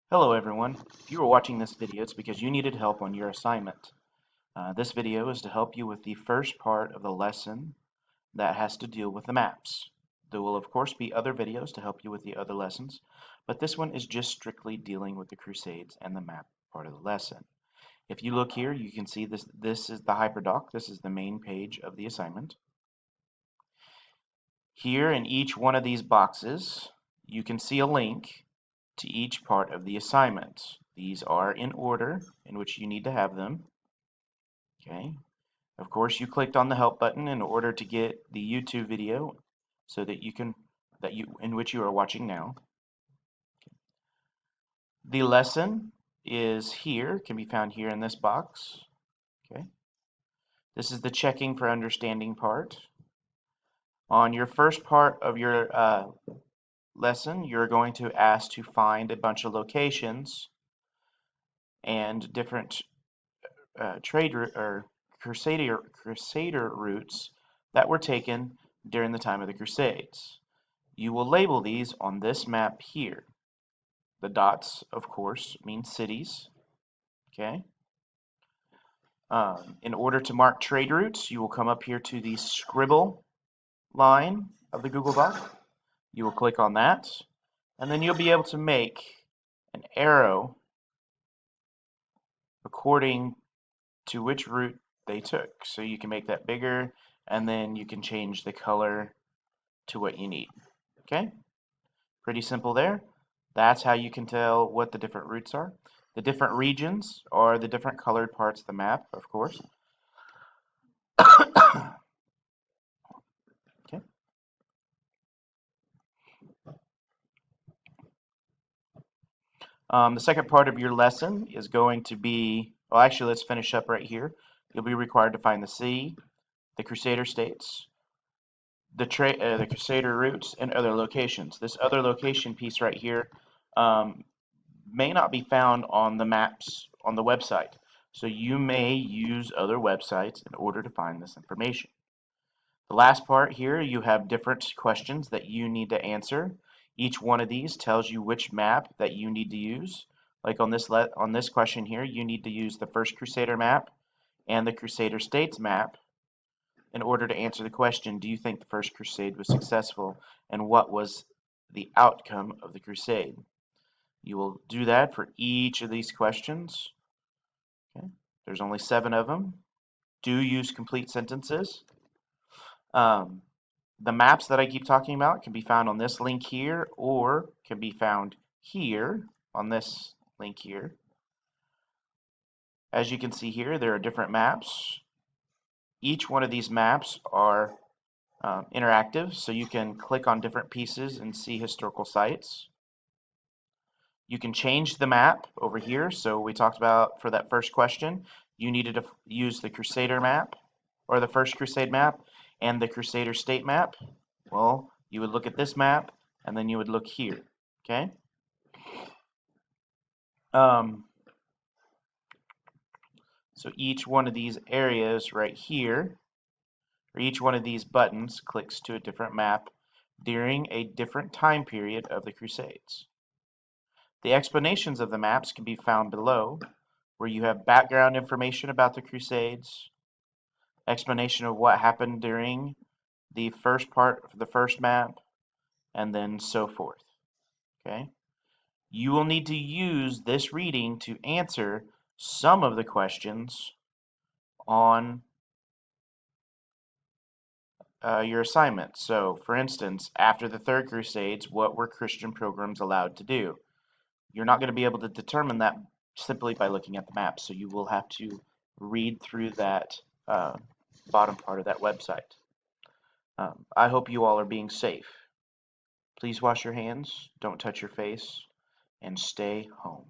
Hello everyone. If you are watching this video, it's because you needed help on your assignment. This video is to help you with the first part of the lesson that has to deal with the maps. There will of course be other videos to help you with the other lessons, but this one is just strictly dealing with the Crusades and the map part of the lesson. If you look here, you can see this is the hyperdoc. This is the main page of the assignment. Here in each one of these boxes, you can see a link to each part of the assignment. These are in order in which you need to have them. Okay. Of course, you clicked on the help button in order to get the YouTube video so that in which you are watching now. The lesson is here, can be found here in this box. Okay. This is the checking for understanding part. On your first part of your lesson, you're going to ask to find a bunch of locations and different crusader routes that were taken during the time of the Crusades. You will label these on this map here. The dots, of course, mean cities. Okay. In order to mark trade routes, you will come up here to the scribble line of the Google Doc. You will click on that, and then you'll be able to make an arrow according to which route they took. So you can make that bigger, and then you can change the color to what you need. Okay? Pretty simple there. That's how you can tell what the different routes are. The different regions are the different colored parts of the map, of course. Okay. The second part of your lesson is going to be, well, actually, let's finish up right here. You'll be required to find the sea, the Crusader states, the Crusader routes, and other locations. This other location piece right here may not be found on the maps on the website. So you may use other websites in order to find this information. The last part here, you have different questions that you need to answer. Each one of these tells you which map that you need to use. Like on this question here, you need to use the First Crusader map and the Crusader States map in order to answer the question, do you think the First Crusade was successful, and what was the outcome of the crusade? You will do that for each of these questions. Okay. There's only 7 of them. Do use complete sentences. The maps that I keep talking about can be found on this link here, or can be found here on this link here. As you can see here, there are different maps. Each one of these maps are interactive, so you can click on different pieces and see historical sites. You can change the map over here. So we talked about for that first question, you needed to use the Crusader map, or the First Crusade map, and the Crusader State map. Well, you would look at this map, and then you would look here. Okay. So each one of these areas right here, or each one of these buttons, clicks to a different map during a different time period of the Crusades. The explanations of the maps can be found below, where you have background information about the Crusades, explanation of what happened during the first part of the first map, and then so forth. Okay? You will need to use this reading to answer some of the questions on your assignment. So, for instance, after the Third Crusades, what were Christian pilgrims allowed to do? You're not going to be able to determine that simply by looking at the map, so you will have to read through that bottom part of that website. I hope you all are being safe. Please wash your hands, don't touch your face, and stay home.